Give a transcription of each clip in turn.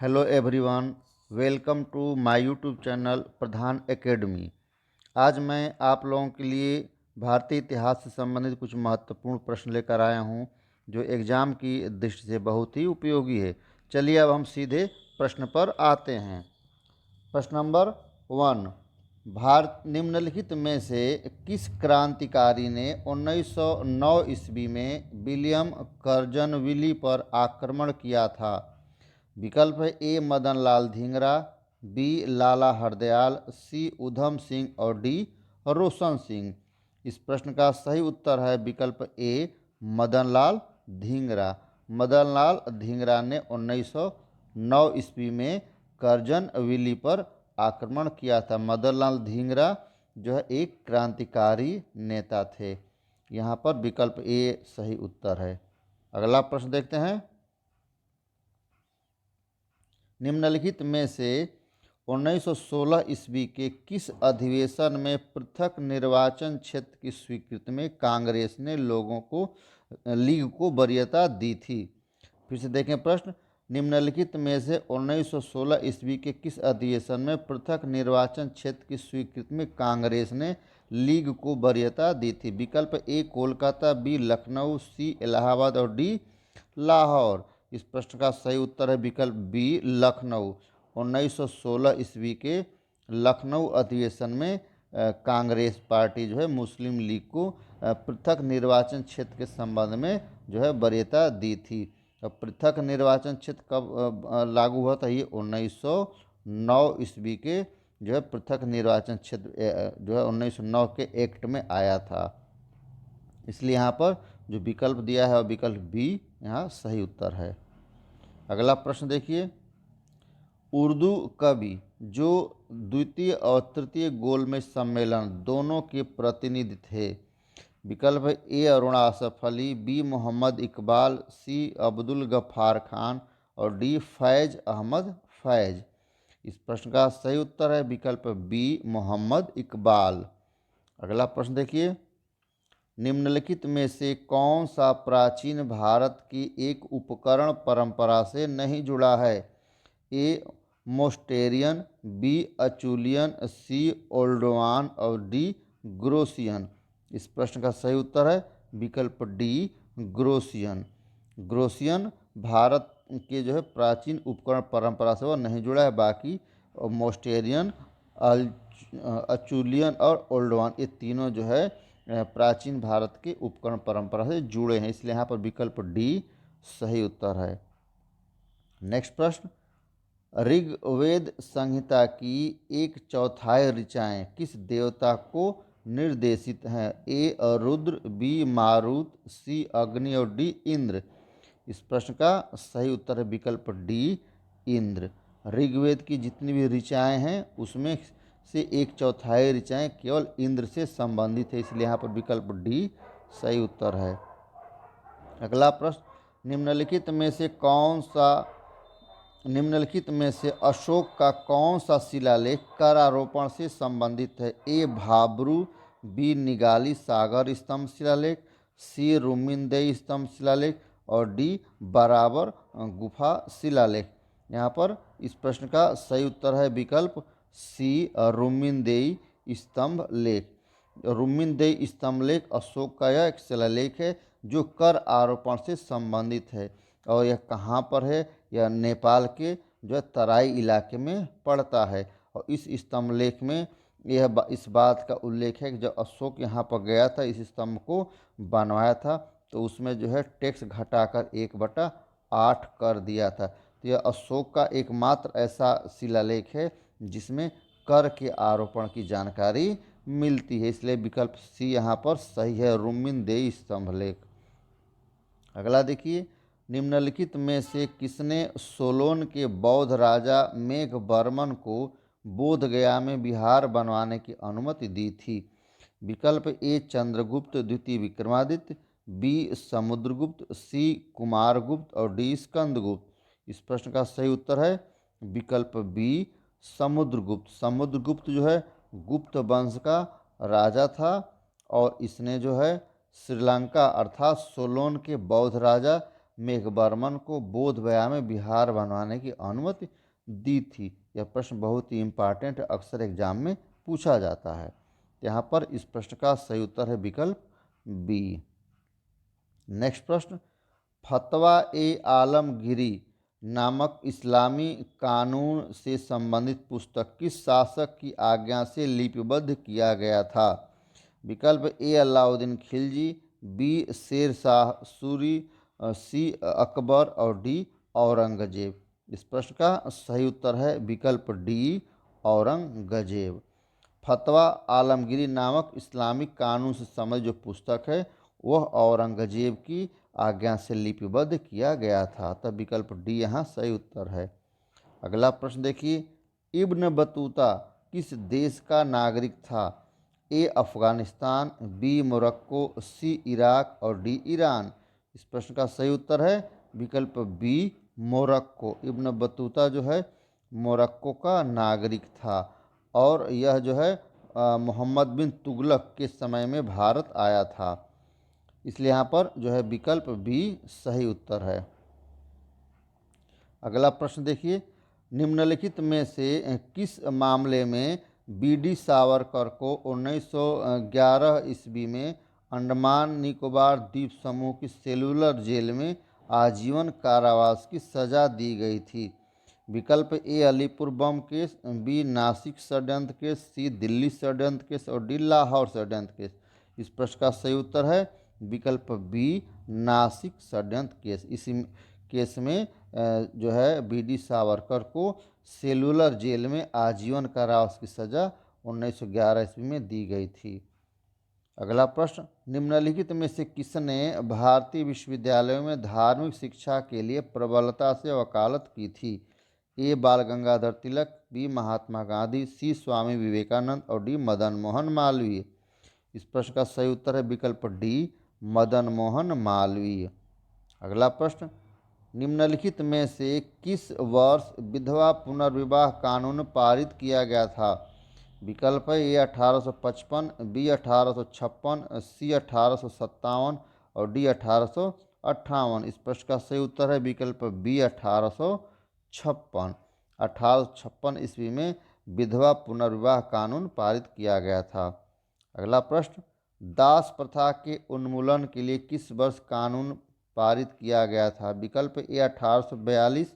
Hello everyone, welcome to my YouTube channel Pradhan academy. आज मैं आप लोगों के लिए भारतीय इतिहास से संबंधित कुछ महत्वपूर्ण प्रश्न लेकर आया हूं, जो एग्ज़ाम की दृष्टि से बहुत ही उपयोगी है। चलिए अब हम सीधे प्रश्न पर आते हैं। प्रश्न नंबर 1। भारत निम्नलिखित में से किस क्रांतिकारी ने 1909 ईस्वी में विलियम कर्जनविली पर आक्रमण किया था? विकल्प है ए मदन लाल धिंगरा, बी लाला हरदयाल, सी उधम सिंह और डी रोशन सिंह। इस प्रश्न का सही उत्तर है विकल्प ए मदन लाल धिंगरा। मदन लाल धिंगरा ने 1909 ईस्वी में कर्जनविली पर आक्रमण किया था। मदन लाल धिंगरा जो है एक क्रांतिकारी नेता थे। यहाँ पर विकल्प ए सही उत्तर है। अगला प्रश्न देखते हैं। निम्नलिखित में से 1916 ईस्वी के किस अधिवेशन में पृथक निर्वाचन क्षेत्र की स्वीकृति में कांग्रेस ने लीग को वरीयता दी थी? फिर से देखें प्रश्न। निम्नलिखित में से 1916 ईस्वी के किस अधिवेशन में पृथक निर्वाचन क्षेत्र की स्वीकृति में कांग्रेस ने लीग को वरीयता दी थी? विकल्प ए कोलकाता, बी लखनऊ, सी इलाहाबाद और डी लाहौर। इस प्रश्न का सही उत्तर है विकल्प बी लखनऊ। 1916 ईस्वी के लखनऊ अधिवेशन में कांग्रेस पार्टी जो है मुस्लिम लीग को पृथक निर्वाचन क्षेत्र के संबंध में जो है वरीयता दी थी। पृथक निर्वाचन क्षेत्र कब लागू हुआ था? ये 1909 ईस्वी के जो है पृथक निर्वाचन क्षेत्र जो है 1909 के एक्ट में आया था। इसलिए यहाँ पर जो विकल्प दिया है विकल्प बी यहाँ सही उत्तर है। अगला प्रश्न देखिए। उर्दू कवि जो द्वितीय और तृतीय गोलमेज सम्मेलन दोनों के प्रतिनिधि थे? विकल्प है ए अरुण आसफ अली, बी मोहम्मद इकबाल, सी अब्दुल गफ्फार खान और डी फैज अहमद फैज। इस प्रश्न का सही उत्तर है विकल्प बी मोहम्मद इकबाल। अगला प्रश्न देखिए। निम्नलिखित में से कौन सा प्राचीन भारत की एक उपकरण परंपरा से नहीं जुड़ा है? ए मोस्टेरियन, बी अचुलियन, सी ओल्डोवान और डी ग्रोसियन। इस प्रश्न का सही उत्तर है विकल्प डी ग्रोसियन। ग्रोसियन भारत के जो है प्राचीन उपकरण परंपरा से वह नहीं जुड़ा है। बाकी मोस्टेरियन, अचुलियन और ओल्डोवान ये तीनों जो है प्राचीन भारत के उपकरण परंपरा से जुड़े हैं। इसलिए यहाँ पर विकल्प डी सही उत्तर है। नेक्स्ट प्रश्न। ऋग्वेद संहिता की 1/4 ऋचाएँ किस देवता को निर्देशित हैं? ए रुद्र, बी मारुत, सी अग्नि और डी इंद्र। इस प्रश्न का सही उत्तर है विकल्प डी इंद्र। ऋग्वेद की जितनी भी ऋचाएँ हैं उसमें से 1/4 ऋचाएँ केवल इंद्र से संबंधित है। इसलिए यहाँ पर विकल्प डी सही उत्तर है। अगला प्रश्न। निम्नलिखित में से अशोक का कौन सा शिलालेख करारोपण से संबंधित है? ए भाब्रू, बी निगाली सागर स्तंभ शिलालेख, सी रुमिनदेई स्तंभ शिलालेख और डी बराबर गुफा शिलालेख। यहाँ पर इस प्रश्न का सही उत्तर है विकल्प सी रुमिनदेई स्तंभ लेख। रुमिनदेई स्तंभ लेख अशोक का यह एक शिलालेख है जो कर आरोपण से संबंधित है। और यह कहाँ पर है? यह नेपाल के जो है तराई इलाके में पड़ता है। और इस स्तंभ लेख में यह इस बात का उल्लेख है कि जब अशोक यहाँ पर गया था, इस स्तंभ को बनवाया था, तो उसमें जो है टैक्स घटाकर 1/8 कर दिया था। तो यह अशोक का एकमात्र ऐसा शिलालेख है जिसमें कर के आरोपण की जानकारी मिलती है। इसलिए विकल्प सी यहाँ पर सही है, रुमिनदेई स्तंभ लेख। अगला देखिए। निम्नलिखित में से किसने सोलोन के बौद्ध राजा मेघवर्मन को बोधगया में विहार बनवाने की अनुमति दी थी? विकल्प ए चंद्रगुप्त द्वितीय विक्रमादित्य, बी समुद्रगुप्त, सी कुमारगुप्त और डी स्कंदगुप्त। इस प्रश्न का सही उत्तर है विकल्प बी समुद्रगुप्त। समुद्रगुप्त जो है गुप्त वंश का राजा था और इसने जो है श्रीलंका अर्थात सोलोन के बौद्ध राजा मेघवर्मन को बोध गया में विहार बनवाने की अनुमति दी थी। यह प्रश्न बहुत ही इम्पॉर्टेंट, अक्सर एग्जाम में पूछा जाता है। यहाँ पर इस प्रश्न का सही उत्तर है विकल्प बी। नेक्स्ट प्रश्न, फतवा ए आलमगीरी नामक इस्लामी कानून से संबंधित पुस्तक किस शासक की आज्ञा से लिपिबद्ध किया गया था? विकल्प ए अलाउद्दीन खिलजी, बी शेर शाह सूरी, सी अकबर और डी औरंगजेब। इस प्रश्न का सही उत्तर है विकल्प डी औरंगजेब। फतवा आलमगीरी नामक इस्लामिक कानून से संबंधित जो पुस्तक है वह औरंगजेब की आज्ञा से लिपिबद्ध किया गया था, तब विकल्प डी यहाँ सही उत्तर है। अगला प्रश्न देखिए, इब्न बतूता किस देश का नागरिक था? ए अफगानिस्तान, बी मोरक्को, सी इराक और डी ईरान। इस प्रश्न का सही उत्तर है विकल्प बी मोरक्को। इब्न बतूता जो है मोरक्को का नागरिक था और यह जो है मोहम्मद बिन तुगलक के समय में भारत आया था, इसलिए यहाँ पर जो है विकल्प बी सही उत्तर है। अगला प्रश्न देखिए, निम्नलिखित में से किस मामले में बी डी सावरकर को 1911 ईस्वी में अंडमान निकोबार द्वीप समूह की सेलुलर जेल में आजीवन कारावास की सजा दी गई थी? विकल्प ए अलीपुर बम केस, बी नासिक षड्यंत्र केस, सी दिल्ली षड्यंत्र केस और डी लाहौर षड्यंत्र केस। इस प्रश्न का सही उत्तर है विकल्प बी नासिक षड्यंत्र केस। इसी केस में जो है बी डी सावरकर को सेलुलर जेल में आजीवन कारावास की सजा 1911 ईस्वी में दी गई थी। अगला प्रश्न, निम्नलिखित में से किसने भारतीय विश्वविद्यालयों में धार्मिक शिक्षा के लिए प्रबलता से वकालत की थी? ए बाल गंगाधर तिलक, बी महात्मा गांधी, सी स्वामी विवेकानंद और डी मदन मोहन मालवीय। इस प्रश्न का सही उत्तर है विकल्प डी मदन मोहन मालवीय। अगला प्रश्न, निम्नलिखित में से किस वर्ष विधवा पुनर्विवाह कानून पारित किया गया था? विकल्प है ए 1855, बी 1856, सी 1857 और डी 1858। इस प्रश्न का सही उत्तर है विकल्प बी 1856। 1856 ईस्वी में विधवा पुनर्विवाह कानून पारित किया गया था। अगला प्रश्न, दास प्रथा के उन्मूलन के लिए किस वर्ष कानून पारित किया गया था? विकल्प ए 1842,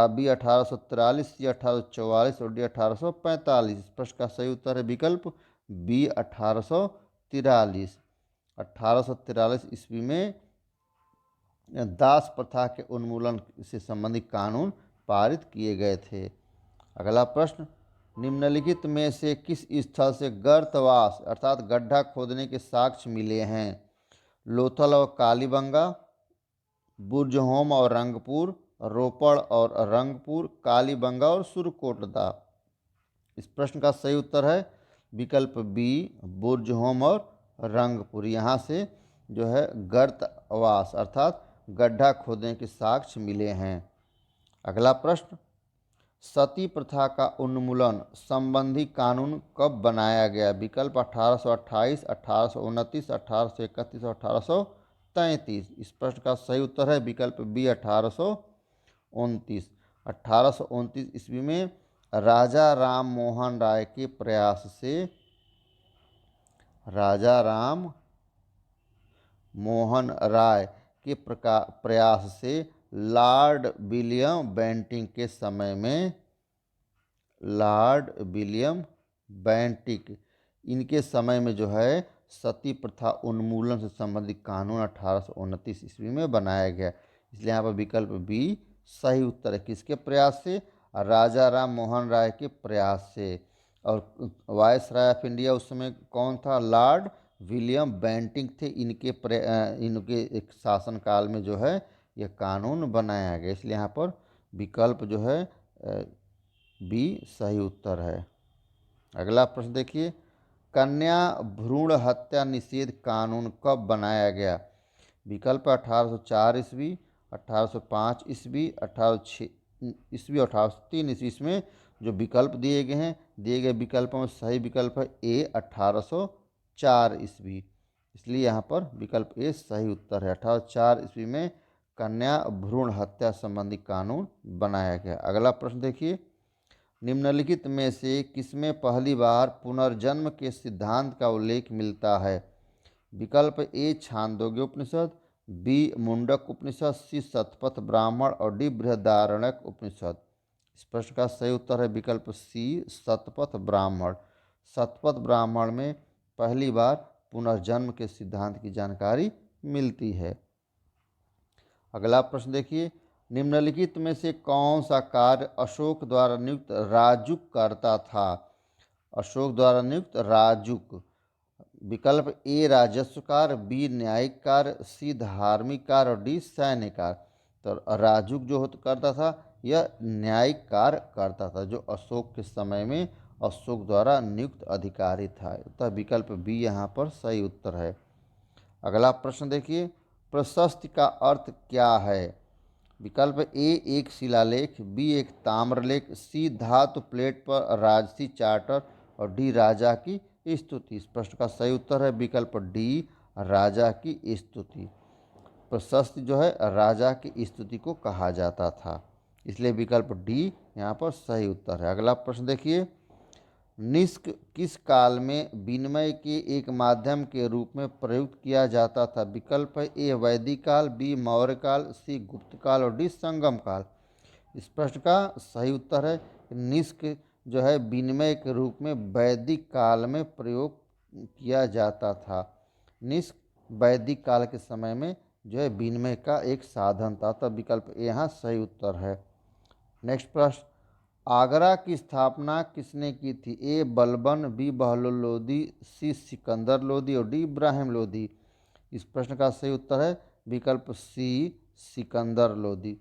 बी 1843, सी 1844 और डी 1845। इस प्रश्न का सही उत्तर है विकल्प बी 1843। 1843 ईस्वी में दास प्रथा के उन्मूलन से संबंधित कानून पारित किए गए थे। अगला प्रश्न, निम्नलिखित में से किस स्थल से गर्तवास अर्थात गड्ढा खोदने के साक्ष्य मिले हैं? लोथल और कालीबंगा, बुरजहोम और रंगपुर, रोपड़ और रंगपुर, कालीबंगा और सुरकोटदा। इस प्रश्न का सही उत्तर है विकल्प बी बुरजहोम और रंगपुर। यहाँ से जो है गर्तवास अर्थात गड्ढा खोदने के साक्ष्य मिले हैं। अगला प्रश्न, सती प्रथा का उन्मूलन संबंधी कानून कब बनाया गया? विकल्प 1828, 1829, 1831 और 1833। इस प्रश्न का सही उत्तर है विकल्प बी 1829। 1829 ईस्वी में राजा राम मोहन राय के प्रयास से राजा राम मोहन राय के प्रयास से लॉर्ड विलियम बेंटिक के समय में लॉर्ड विलियम बेंटिक इनके समय में जो है सती प्रथा उन्मूलन से संबंधित कानून 1829 ईस्वी में बनाया गया। इसलिए यहाँ पर विकल्प बी सही उत्तर है। किसके प्रयास से? राजा राम मोहन राय के प्रयास से। और वायसराय ऑफ इंडिया उस समय कौन था? लॉर्ड विलियम बेंटिक थे। इनके एक शासनकाल में जो है यह कानून बनाया गया। इसलिए यहाँ पर विकल्प जो है बी सही उत्तर है। अगला प्रश्न देखिए, कन्या भ्रूण हत्या निषेध कानून कब बनाया गया? विकल्प 1804 ईस्वी, 1805 ईस्वी, 1806 ईस्वी, 1803 ईस्वी। इसमें जो विकल्प दिए गए हैं, दिए गए विकल्पों में सही विकल्प है ए 1804 ईस्वी। इसलिए यहाँ पर विकल्प ए सही उत्तर है। 1804 ईस्वी में कन्या भ्रूण हत्या संबंधी कानून बनाया गया। अगला प्रश्न देखिए, निम्नलिखित में से किसमें पहली बार पुनर्जन्म के सिद्धांत का उल्लेख मिलता है? विकल्प ए छांदोग्य उपनिषद, बी मुंडक उपनिषद, सी शतपथ ब्राह्मण और डी बृहदारण्यक उपनिषद। इस प्रश्न का सही उत्तर है विकल्प सी शतपथ ब्राह्मण। शतपथ ब्राह्मण में पहली बार पुनर्जन्म के सिद्धांत की जानकारी मिलती है। अगला प्रश्न देखिए, निम्नलिखित में से कौन सा कार्य अशोक द्वारा नियुक्त राजुक करता था? अशोक द्वारा नियुक्त राजुक। विकल्प ए राजस्व कार्य, बी न्यायिक कार्य, सी धार्मिक कार्य और डी सैन्य कार्य। तो राजुक जो करता था यह न्यायिक कार्य करता था, जो अशोक के समय में अशोक द्वारा नियुक्त अधिकारी था। तो विकल्प बी यहाँ पर सही उत्तर है। अगला प्रश्न देखिए, प्रशस्ति का अर्थ क्या है? विकल्प ए एक शिलालेख, बी एक ताम्रलेख, सी धातु प्लेट पर राजसी चार्टर और डी राजा की स्तुति। इस प्रश्न का सही उत्तर है विकल्प डी राजा की स्तुति। प्रशस्ति जो है राजा की स्तुति को कहा जाता था, इसलिए विकल्प डी यहाँ पर सही उत्तर है। अगला प्रश्न देखिए, निष्क किस काल में विनिमय के एक माध्यम के रूप में प्रयुक्त किया जाता था? विकल्प ए वैदिक काल, बी मौर्य काल, सी गुप्त काल और डी संगम काल। इस प्रश्न का सही उत्तर है निष्क जो है विनिमय के रूप में वैदिक काल में प्रयोग किया जाता था। निष्क वैदिक काल के समय में जो है विनिमय का एक साधन था, तब विकल्प ए यहाँ सही उत्तर है। नेक्स्ट प्रश्न, आगरा की स्थापना किसने की थी? ए बलबन, बी बहलोल लोदी, सी सिकंदर लोदी और डी इब्राहिम लोदी। इस प्रश्न का सही उत्तर है विकल्प सी सिकंदर लोदी।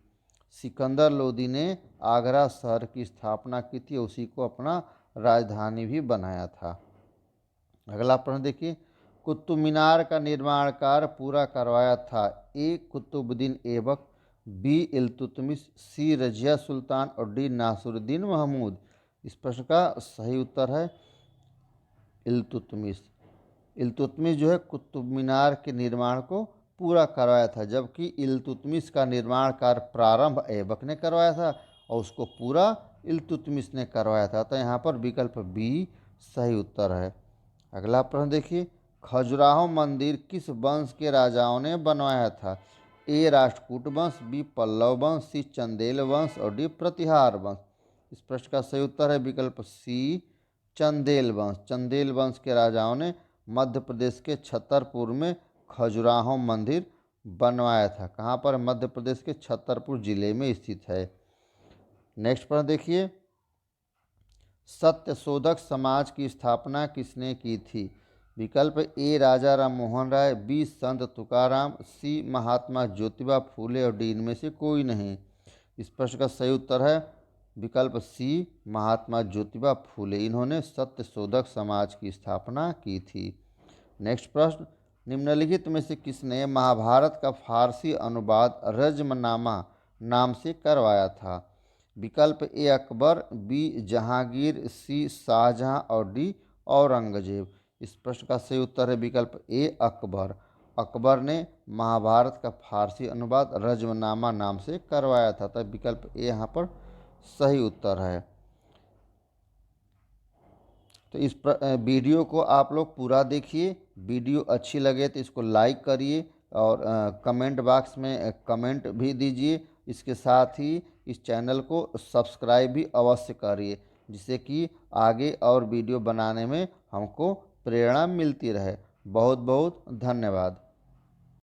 सिकंदर लोदी ने आगरा शहर की स्थापना की थी, उसी को अपना राजधानी भी बनाया था। अगला प्रश्न देखिए, कुतुब मीनार का निर्माण कार्य पूरा करवाया था? ए कुतुबुद्दीन ऐबक, बी इल्तुतमिश, सी रजिया सुल्तान और डी नासिरुद्दीन महमूद। इस प्रश्न का सही उत्तर है इल्तुतमिश। इल्तुतमिश जो है कुतुब मीनार के निर्माण को पूरा करवाया था, जबकि इल्तुतमिश का निर्माण कार्य प्रारंभ ऐबक ने करवाया था और उसको पूरा इल्तुतमिश ने करवाया था। तो यहाँ पर विकल्प बी सही उत्तर है। अगला प्रश्न देखिए, खजुराहो मंदिर किस वंश के राजाओं ने बनवाया था? ए राष्ट्रकूट वंश, बी पल्लव वंश, सी चंदेल वंश और डी प्रतिहार वंश। इस प्रश्न का सही उत्तर है विकल्प सी चंदेल वंश। चंदेल वंश के राजाओं ने मध्य प्रदेश के छतरपुर में खजुराहो मंदिर बनवाया था। कहाँ पर? मध्य प्रदेश के छतरपुर जिले में स्थित है। नेक्स्ट प्रश्न देखिए, सत्यशोधक समाज की स्थापना किसने की थी? विकल्प ए राजा राम मोहन राय, बी संत तुकाराम, सी महात्मा ज्योतिबा फूले और डी इनमें से कोई नहीं। इस प्रश्न का सही उत्तर है विकल्प सी महात्मा ज्योतिबा फूले। इन्होंने सत्यशोधक समाज की स्थापना की थी। नेक्स्ट प्रश्न, निम्नलिखित में से किसने महाभारत का फारसी अनुवाद रजमनामा नाम से करवाया था? विकल्प ए अकबर, बी जहांगीर, सी शाहजहां और डी औरंगजेब। इस प्रश्न का सही उत्तर है विकल्प ए अकबर। अकबर ने महाभारत का फारसी अनुवाद रजमनामा नाम से करवाया था, तब विकल्प ए यहाँ पर सही उत्तर है। तो इस वीडियो को आप लोग पूरा देखिए, वीडियो अच्छी लगे तो इसको लाइक करिए और कमेंट बॉक्स में कमेंट भी दीजिए। इसके साथ ही इस चैनल को सब्सक्राइब भी अवश्य करिए, जिससे कि आगे और वीडियो बनाने में हमको प्रेरणा मिलती रहे। बहुत बहुत धन्यवाद।